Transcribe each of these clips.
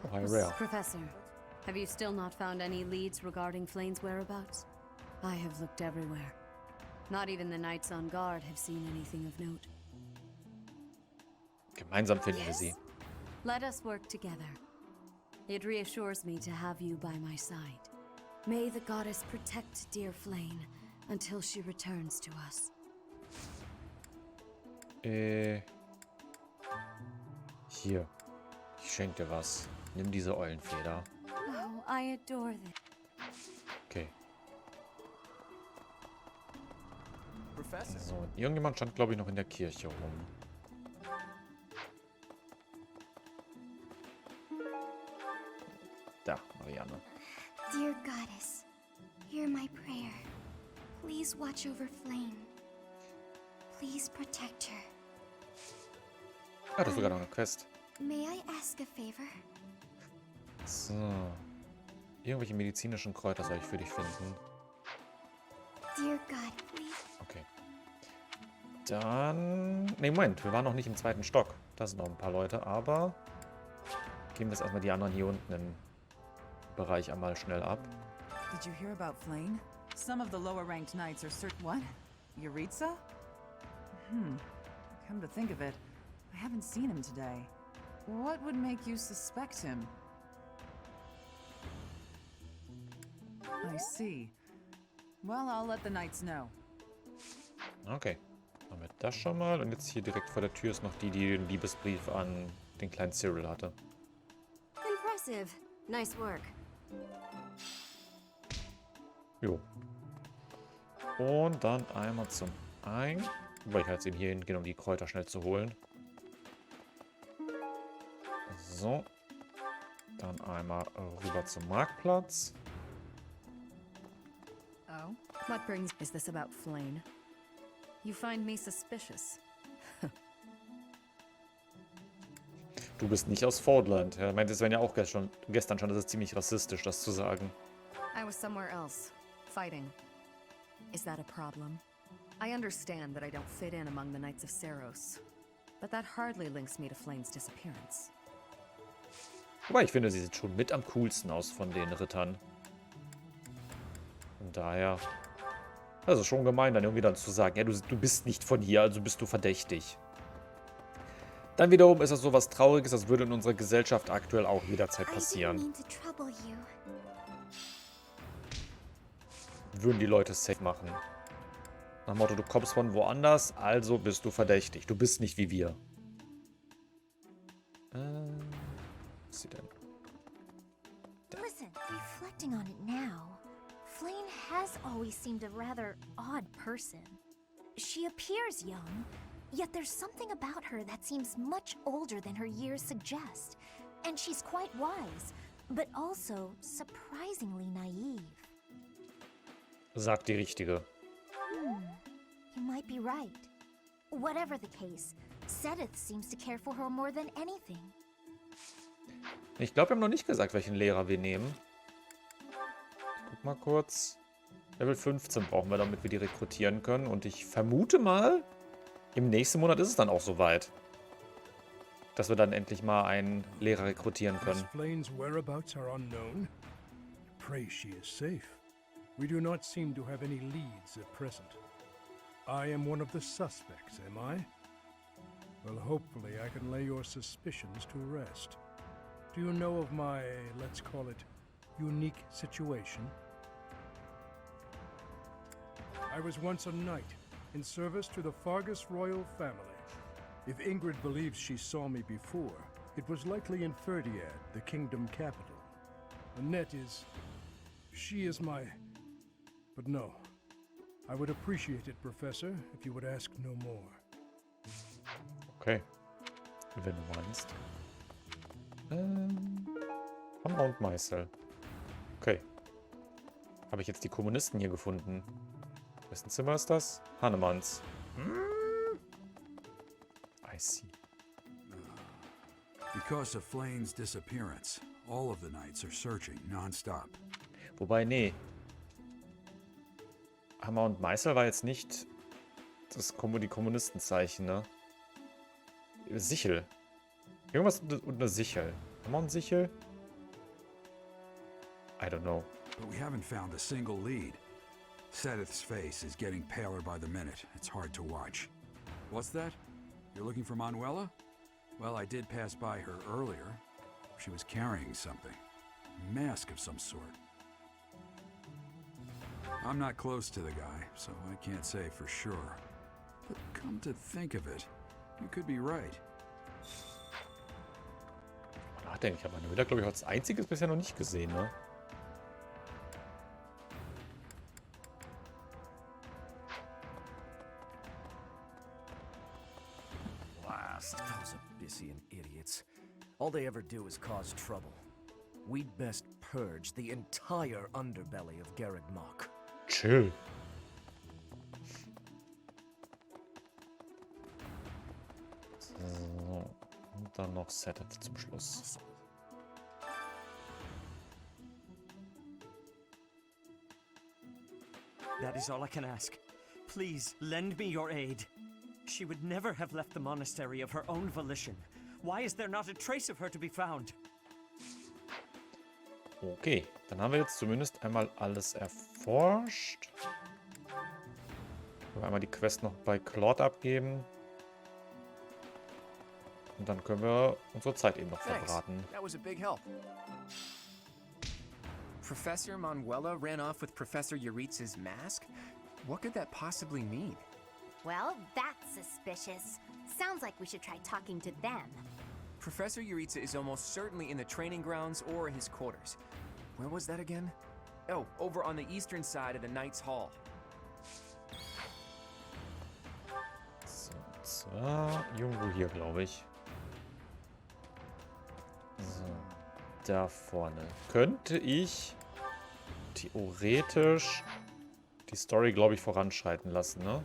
Oh, hi, Rare. Professor, have you still not found any leads regarding Flane's whereabouts? I have looked everywhere. Not even the knights on guard have seen anything of note. Gemeinsam finden wir sie. Let us work together. It reassures me to have you by my side. May the goddess protect dear Flane until she returns to us. Hier. Ich schenke dir was. Nimm diese Eulenfeder. Oh, I adore this. Okay. Professor. So, irgendjemand stand, glaube ich, noch in der Kirche rum. Da, Marianne. Dear Goddess, hear my prayer. Please watch over Flame. Please protect her. Ah, das ist sogar noch eine Quest. May I ask a favor? So. Irgendwelche medizinischen Kräuter soll ich für dich finden. Dear God, please. Okay. Dann... Ne, Moment. Wir waren noch nicht im zweiten Stock. Da sind noch ein paar Leute, aber... Geben wir jetzt erstmal die anderen hier unten im Bereich einmal schnell ab. Did you hear about Flane? Some of the lower-ranked knights are certain... What? Yuritsa? Come to think of it, I haven't seen him today. What would make you suspect him? I see. Well, I'll let the knights know. Okay. Haben wir das schon mal. Und jetzt hier direkt vor der Tür ist noch die den Liebesbrief an den kleinen Cyril hatte. Impressive. Nice work. Jo. Und dann einmal zum Weil ich halt eben hier hingehen, um die Kräuter schnell zu holen. So. Dann einmal rüber zum Marktplatz. Oh? What brings... Is this about Flane? You find me suspicious. Du bist nicht aus Fordland. Er meinte, es wäre ja auch gestern schon, das ist ziemlich rassistisch, das zu sagen. I was somewhere else, fighting. Is that a problem? I understand that I don't fit in among the Knights of Seros, but that hardly links me to Flane's disappearance. Wobei, ich finde, sie sieht schon mit am coolsten aus von den Rittern. Von daher... Also schon gemein, dann irgendwie dann zu sagen, ja, du bist nicht von hier, also bist du verdächtig. Dann wiederum ist das so was Trauriges, das würde in unserer Gesellschaft aktuell auch jederzeit passieren. Würden die Leute safe machen. Nach dem Motto, du kommst von woanders, also bist du verdächtig. Du bist nicht wie wir. Was ist sie denn? Listen, reflecting on it now, Flane has always seemed a rather odd person. She appears young, yet there's something about her that seems much older than her years suggest. And she's quite wise, but also surprisingly naive. Sagt die Richtige. You might be right. Whatever the case, Sedith seems to care for her more than anything. Ich glaube, wir haben noch nicht gesagt, welchen Lehrer wir nehmen. Guck mal kurz. Level 15 brauchen wir, damit wir die rekrutieren können. Und ich vermute mal, im nächsten Monat ist es dann auch soweit, dass wir dann endlich mal einen Lehrer rekrutieren können. Flane's whereabouts are unknown. Pray she is safe. We do not seem to have any leads at present. I am one of the suspects, am I? Well, hopefully I can lay your suspicions to rest. Do you know of my, let's call it, unique situation? I was once a knight, in service to the Fargus royal family. If Ingrid believes she saw me before, it was likely in Ferdiad, the kingdom capital. Annette is... she is my... But no. I would appreciate it, Professor, if you would ask no more. Okay. Wenn du meinst. Hammer und Meißel. Okay. Habe ich jetzt die Kommunisten hier gefunden? Wessen Zimmer ist das? Hannemanns. I see. Because of Flane's disappearance, all of the knights are searching non-stop. Wobei, nee. Hammer und Meißel war jetzt nicht die Kommunistenzeichen, ne? Sichel. Irgendwas und eine Sichel. Hammer und Sichel? I don't know. But we haven't found a single lead. Sedith's face is getting paler by the minute. It's hard to watch. What's that? You're looking for Manuela? Well, I did pass by her earlier. She was carrying something. A mask of some sort. I'm not close to the guy, so I can't say for sure. But come to think of it, you could be right. Nachdenken, ich habe Manuela, glaube ich, als einziges bisher noch nicht gesehen, ne? Blast. Those Abyssian idiots. All they ever do is cause trouble. We'd best purge the entire underbelly of Garreg Mach. Chill. So. Und dann noch Sedith zum Schluss. That is all I can ask. Please, lend me your aid. She would never have left the monastery of her own volition. Why is there not a trace of her to be found? Okay, dann haben wir jetzt zumindest einmal alles erforscht. Können wir einmal die Quest noch bei Claude abgeben. Und dann können wir unsere Zeit eben noch Thanks. verbraten. That was a big help. Professor Manuela ran off with Professor Yuritz's mask? What could that possibly mean? Well, that's suspicious. Sounds like we should try talking to them. Professor Yuritsa is almost certainly in the training grounds or his quarters. Where was that again? Oh, over on the eastern side of the Knight's Hall. So, und zwar irgendwo hier, glaube ich. So, da vorne. Könnte ich theoretisch die Story, glaube ich, voranschreiten lassen, ne?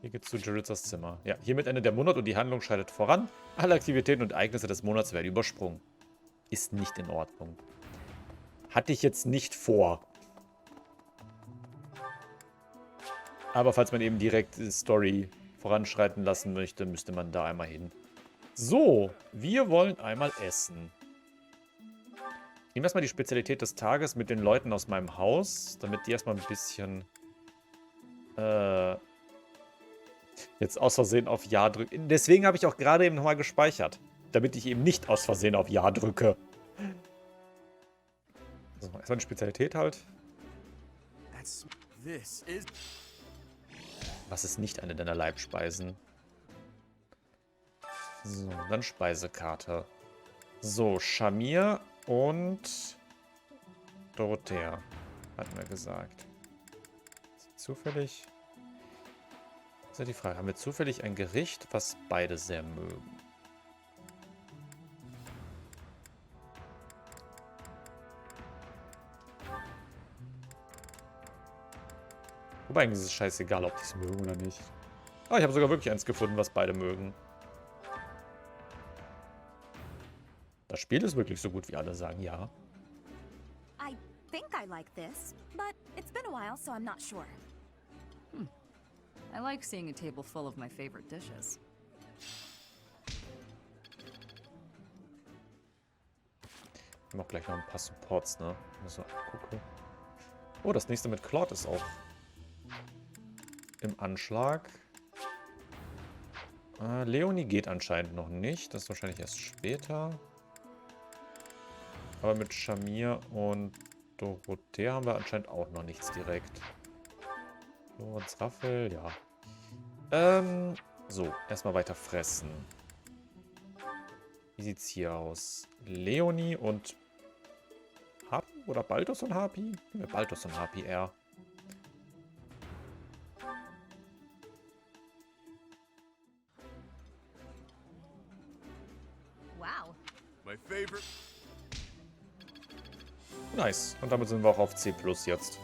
Hier geht's zu Juritzas Zimmer. Ja, hiermit endet der Monat und die Handlung schreitet voran. Alle Aktivitäten und Ereignisse des Monats werden übersprungen. Ist nicht in Ordnung. Hatte ich jetzt nicht vor. Aber falls man eben direkt die Story voranschreiten lassen möchte, müsste man da einmal hin. So, wir wollen einmal essen. Ich nehme erstmal die Spezialität des Tages mit den Leuten aus meinem Haus, damit die erstmal ein bisschen jetzt aus Versehen auf Ja drücken. Deswegen habe ich auch gerade eben nochmal gespeichert, damit ich eben nicht aus Versehen auf Ja drücke. So, erstmal die Spezialität halt. Was ist nicht eine deiner Leibspeisen? So, dann Speisekarte. So, Shamir und Dorothea, hatten wir gesagt. Zufällig... Das ist ja die Frage, haben wir zufällig ein Gericht, was beide sehr mögen? Wobei eigentlich ist es scheißegal, ob die es mögen oder nicht. Ah, ich habe sogar wirklich eins gefunden, was beide mögen. Das Spiel ist wirklich so gut, wie alle sagen, ja. I think I like this, but it's been a while, so I'm not sure. I like seeing a table full of my favorite dishes. Ich mache gleich noch ein paar Supports, ne? So, gucke. Oh, das nächste mit Claude ist auch im Anschlag. Leonie geht anscheinend noch nicht. Das ist wahrscheinlich erst später. Aber mit Shamir und Dorothea haben wir anscheinend auch noch nichts direkt. Lorenz Raffel, ja. So, erstmal weiter fressen. Wie sieht's hier aus? Leonie und Hapi? Oder Balthus und Hapi? Balthus und Hapi eher. Wow. My favorite. Nice. Und damit sind wir auch auf C+ jetzt.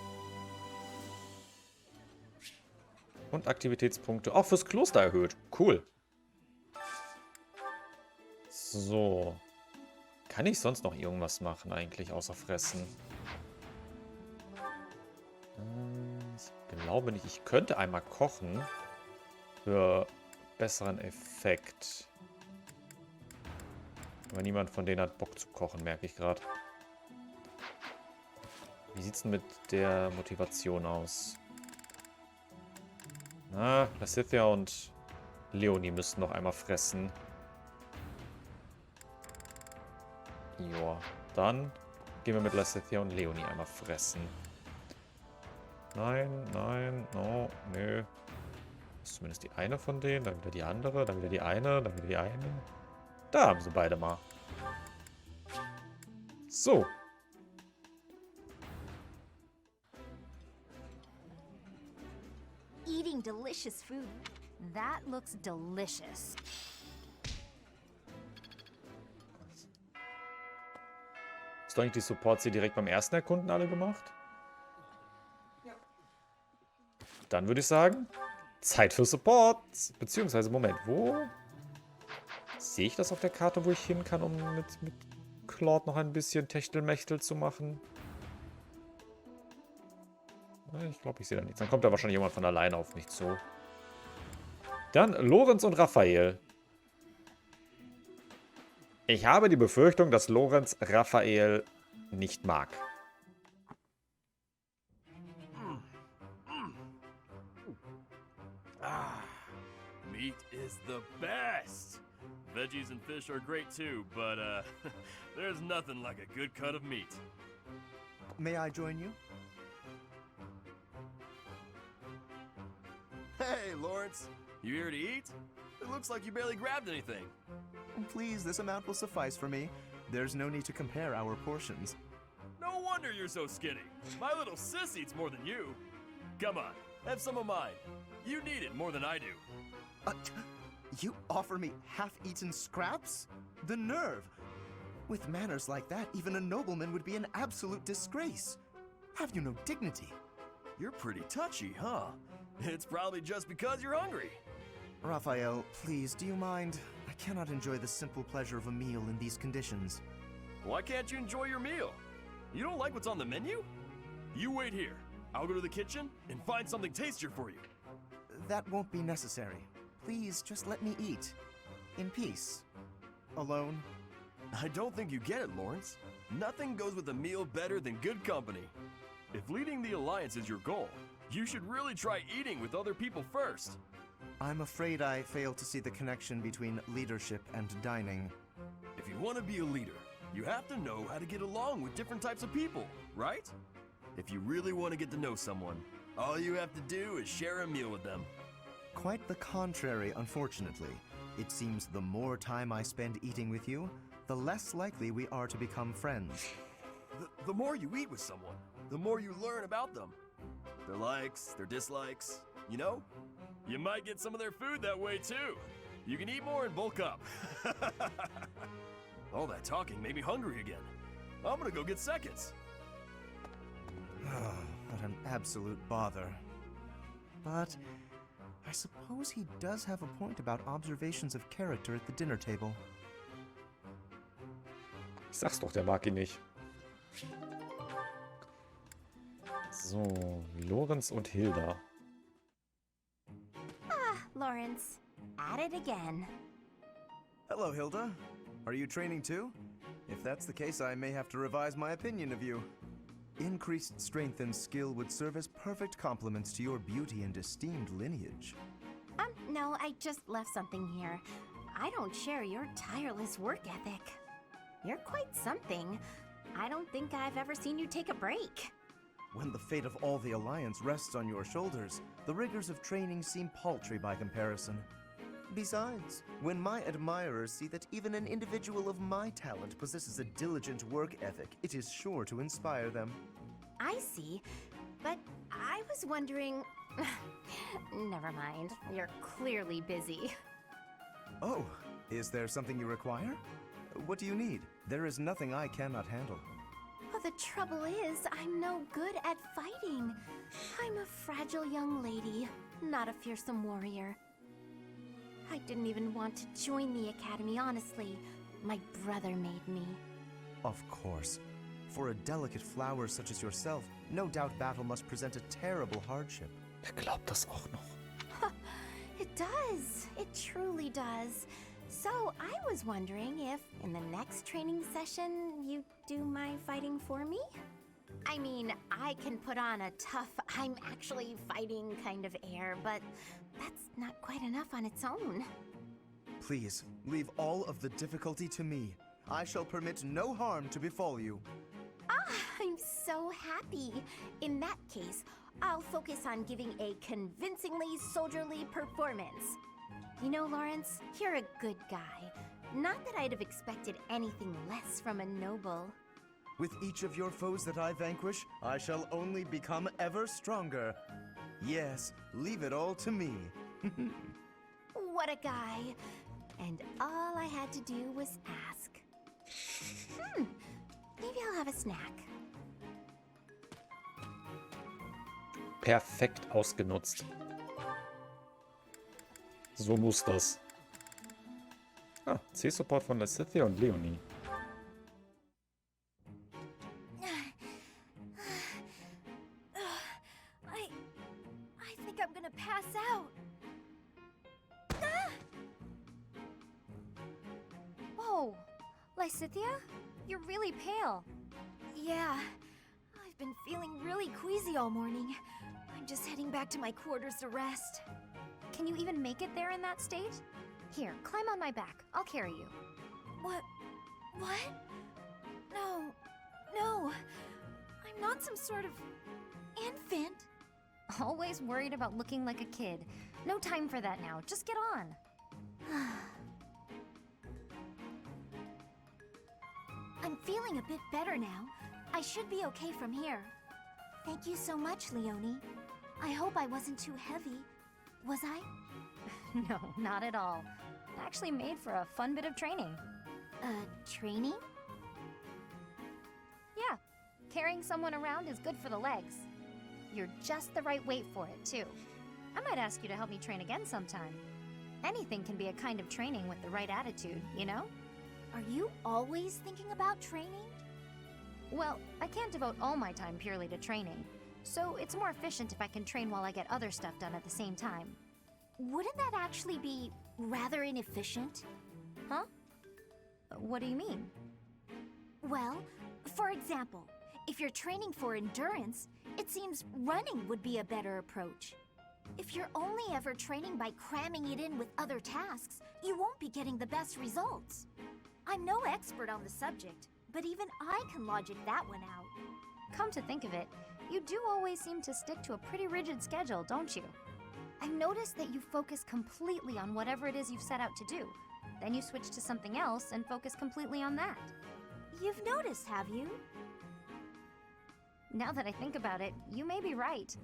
Und Aktivitätspunkte auch fürs Kloster erhöht. Cool. So. Kann ich sonst noch irgendwas machen eigentlich, außer fressen? Ich glaube nicht. Ich könnte einmal kochen. Für besseren Effekt. Aber niemand von denen hat Bock zu kochen, merke ich gerade. Wie sieht's denn mit der Motivation aus? Na, Lysitheas und Leonie müssten noch einmal fressen. Joa, dann gehen wir mit Lysitheas und Leonie einmal fressen. Nein, nein, no, nö. Das ist zumindest die eine von denen, dann wieder die andere, dann wieder die eine, dann wieder die eine. Da haben sie beide mal. So. Eating delicious food. That looks delicious. Hast du eigentlich die Supports hier direkt beim ersten Erkunden alle gemacht? Ja. Dann würde ich sagen, Zeit für Supports. Beziehungsweise, Moment, wo? Sehe ich das auf der Karte, wo ich hin kann, um mit Claude noch ein bisschen Techtelmechtel zu machen? Ich glaube, ich sehe da nichts. Dann kommt da wahrscheinlich jemand von alleine auf mich zu. Dann Lorenz und Raphael. Ich habe die Befürchtung, dass Lorenz Raphael nicht mag. Meat is the best. Veggies and fish are great too, but there's nothing like a good cut of meat. May I join you? Hey, Lawrence, you here to eat? It looks like you barely grabbed anything. Please, this amount will suffice for me. There's no need to compare our portions. No wonder you're so skinny. My little sis eats more than you. Come on, have some of mine. You need it more than I do. You offer me half-eaten scraps? The nerve! With manners like that, even a nobleman would be an absolute disgrace. Have you no dignity? You're pretty touchy, huh? It's probably just because you're hungry. Raphael, please, do you mind? I cannot enjoy the simple pleasure of a meal in these conditions. Why can't you enjoy your meal? You don't like what's on the menu? You wait here. I'll go to the kitchen and find something tastier for you. That won't be necessary. Please, just let me eat. In peace. Alone. I don't think you get it, Lawrence. Nothing goes with a meal better than good company. If leading the Alliance is your goal, you should really try eating with other people first. I'm afraid I fail to see the connection between leadership and dining. If you want to be a leader, you have to know how to get along with different types of people, right? If you really want to get to know someone, all you have to do is share a meal with them. Quite the contrary, unfortunately. It seems the more time I spend eating with you, the less likely we are to become friends. The more you eat with someone, the more you learn about them. Their likes, their dislikes, you know? You might get some of their food that way too. You can eat more and bulk up. All that talking made me hungry again. I'm gonna go get seconds. What an absolute bother. But I suppose he does have a point about observations of character at the dinner table. Ich sag's doch, der mag ihn nicht. So, Lorenz und Hilda. Lawrence, at it again. Hello, Hilda. Are you training too? If that's the case, I may have to revise my opinion of you. Increased strength and skill would serve as perfect complements to your beauty and esteemed lineage. No, I just left something here. I don't share your tireless work ethic. You're quite something. I don't think I've ever seen you take a break. When the fate of all the Alliance rests on your shoulders, the rigors of training seem paltry by comparison. Besides, when my admirers see that even an individual of my talent possesses a diligent work ethic, it is sure to inspire them. I see, but I was wondering... Never mind, you're clearly busy. Oh, is there something you require? What do you need? There is nothing I cannot handle. Well, the trouble is, I'm no good at fighting. I'm a fragile young lady, not a fearsome warrior. I didn't even want to join the academy, honestly. My brother made me. Of course. For a delicate flower such as yourself, no doubt battle must present a terrible hardship. Glaubt das auch noch. It does. It truly does. So, I was wondering if, in the next training session, you'd do my fighting for me? I mean, I can put on a tough, I'm actually fighting kind of air, but that's not quite enough on its own. Please, leave all of the difficulty to me. I shall permit no harm to befall you. Ah, I'm so happy. In that case, I'll focus on giving a convincingly soldierly performance. You know, Lawrence, you're a good guy. Not that I'd have expected anything less from a noble. With each of your foes that I vanquish, I shall only become ever stronger. Yes, leave it all to me. What a guy. And all I had to do was ask. Maybe I'll have a snack. Perfekt ausgenutzt. So muss das. Ah, C-Support von Lysitheas und Leonie. I think I'm gonna pass out. Whoa, Lysitheas? You're really pale. Yeah, I've been feeling really queasy all morning. I'm just heading back to my quarters to rest. Can you even make it there in that state? Here, climb on my back. I'll carry you. What? No. I'm not some sort of infant. Always worried about looking like a kid. No time for that now. Just get on. I'm feeling a bit better now. I should be okay from here. Thank you so much, Leonie. I hope I wasn't too heavy. Was I? No, not at all. Actually made for a fun bit of training. Training? Yeah, carrying someone around is good for the legs. You're just the right weight for it, too. I might ask you to help me train again sometime. Anything can be a kind of training with the right attitude, you know? Are you always thinking about training? Well, I can't devote all my time purely to training, so it's more efficient if I can train while I get other stuff done at the same time. Wouldn't that actually be rather inefficient? Huh? What do you mean? Well, for example, if you're training for endurance, it seems running would be a better approach. If you're only ever training by cramming it in with other tasks, you won't be getting the best results. I'm no expert on the subject, but even I can logic that one out. Come to think of it, you do always seem to stick to a pretty rigid schedule, don't you? I've noticed that you focus completely on whatever it is you've set out to do. Then you switch to something else and focus completely on that. You've noticed, have you? Now that I think about it, you may be right.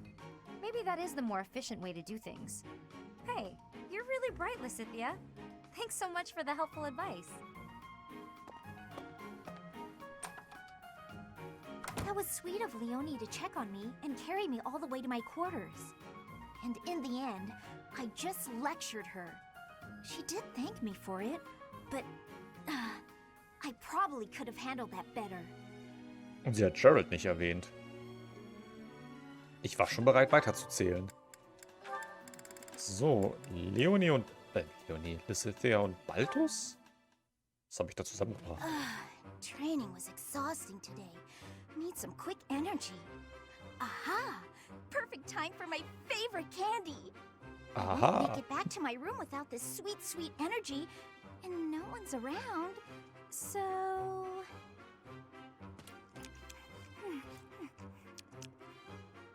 Maybe that is the more efficient way to do things. Hey, you're really bright, Lysitheas. Thanks so much for the helpful advice. That was sweet of Leonie to check on me and carry me all the way to my quarters. And in the end, I just lectured her. She did thank me for it, but I probably could have handled that better. Und sie hat Gerald nicht erwähnt. Ich war schon bereit, weiterzuzählen. So, Lysitheas und Balthus? Was habe ich da zusammengebracht? Training was exhausting today. Need some quick energy. Aha! Perfect time for my favorite candy. I won't make it back to my room without this sweet, sweet energy, and no one's around, so...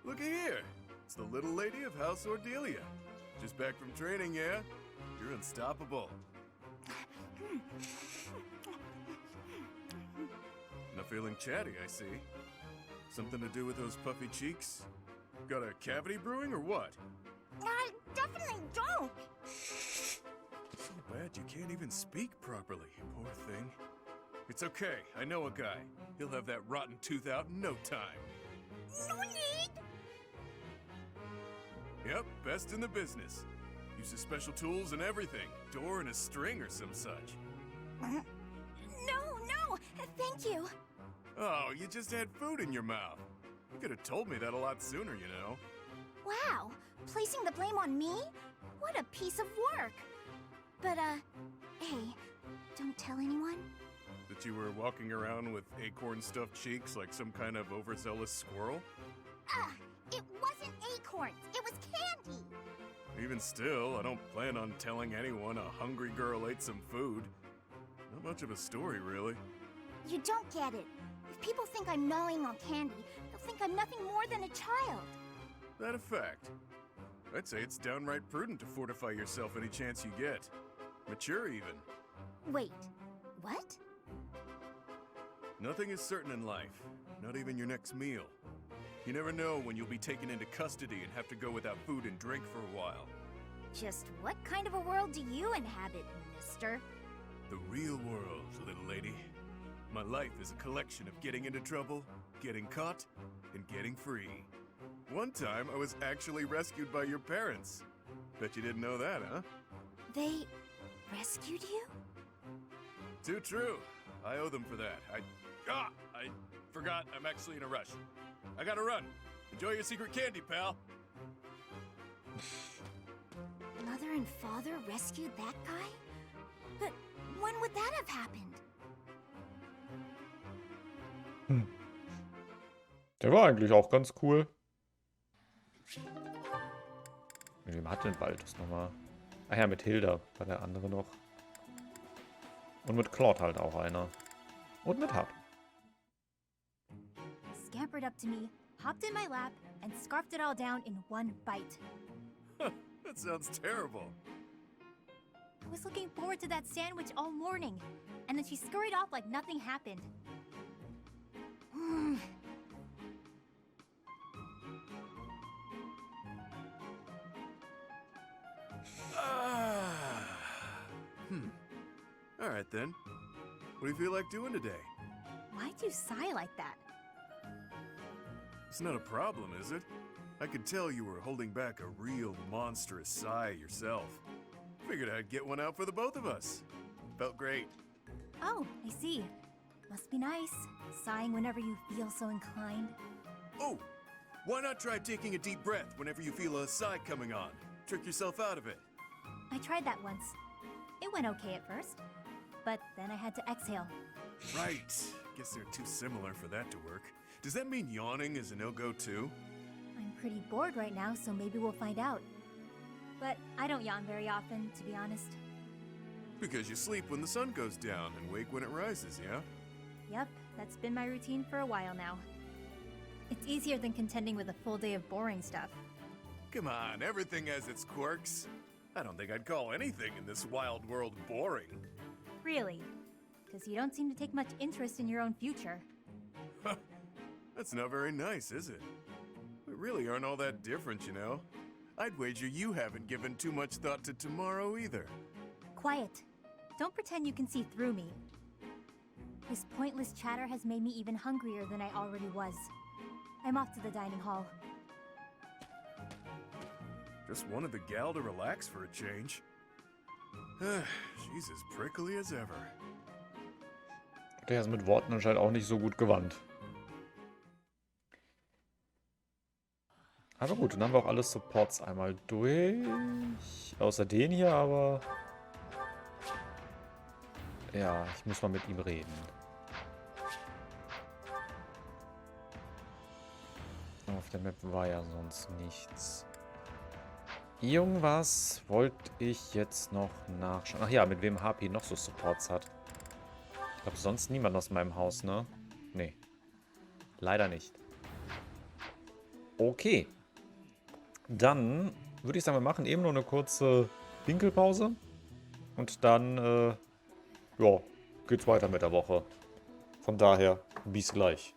Looky here. It's the little lady of House Ordelia. Just back from training, yeah? You're unstoppable. Not feeling chatty, I see. Something to do with those puffy cheeks? Got a cavity brewing or what? I definitely don't! So bad you can't even speak properly, poor thing. It's okay, I know a guy. He'll have that rotten tooth out in no time. No need! Yep, best in the business. Uses special tools and everything. Door and a string or some such. No, thank you. Oh, you just had food in your mouth. You could have told me that a lot sooner, you know. Wow, placing the blame on me? What a piece of work. But, hey, don't tell anyone? The thought you were walking around with acorn-stuffed cheeks like some kind of overzealous squirrel. Ugh, it wasn't acorns, it was candy! Even still, I don't plan on telling anyone a hungry girl ate some food. Not much of a story, really. You don't get it. If people think I'm gnawing on candy, they'll think I'm nothing more than a child. That a fact? I'd say it's downright prudent to fortify yourself any chance you get. Mature, even. Wait, what? Nothing is certain in life, not even your next meal. You never know when you'll be taken into custody and have to go without food and drink for a while. Just what kind of a world do you inhabit, mister? The real world, little lady. My life is a collection of getting into trouble, getting caught, and getting free. One time, I was actually rescued by your parents. Bet you didn't know that, huh? They rescued you? Too true. I owe them for that. I forgot I'm actually in a rush. I gotta run. Enjoy your secret candy, pal. Mother and father rescued that guy? But when would that have happened? Der war eigentlich auch ganz cool. Mit wem hat denn Baltus nochmal? Ach ja, mit Hilda war der andere noch. Und mit Claude halt auch einer. Und mit Hub. Scampered up to me, hopped in my lap, and scarfed it all down in one bite. That sounds terrible. I was looking forward to that sandwich all morning, and then she scurried off like nothing happened. Alright then. What do you feel like doing today? Why'd you sigh like that? It's not a problem, is it? I could tell you were holding back a real monstrous sigh yourself. Figured I'd get one out for the both of us. Felt great. Oh, I see. Must be nice, sighing whenever you feel so inclined. Oh! Why not try taking a deep breath whenever you feel a sigh coming on? Trick yourself out of it. I tried that once. It went okay at first, but then I had to exhale. Right. Guess they're too similar for that to work. Does that mean yawning is a no-go too? I'm pretty bored right now, so maybe we'll find out. But I don't yawn very often, to be honest. Because you sleep when the sun goes down and wake when it rises, yeah? Yep, that's been my routine for a while now. It's easier than contending with a full day of boring stuff. Come on, everything has its quirks. I don't think I'd call anything in this wild world boring. Really? Because you don't seem to take much interest in your own future. That's not very nice, is it? We really aren't all that different, you know? I'd wager you haven't given too much thought to tomorrow either. Quiet. Don't pretend you can see through me. This pointless chatter has made me even hungrier than I already was. I'm off to the dining hall. Just wanted the gal to relax for a change. She's as prickly as ever. Der ist mit Worten anscheinend auch nicht so gut gewandt. Aber gut, dann haben wir auch alle Supports einmal durch. Außer den hier, aber... Ja, ich muss mal mit ihm reden. Auf der Map war ja sonst nichts. Irgendwas wollte ich jetzt noch nachschauen. Ach ja, mit wem HP noch so Supports hat. Ich glaube, sonst niemand aus meinem Haus, ne? Nee. Leider nicht. Okay. Dann würde ich sagen, wir machen eben nur eine kurze Pinkelpause. Und dann, ja, geht's weiter mit der Woche. Von daher, bis gleich.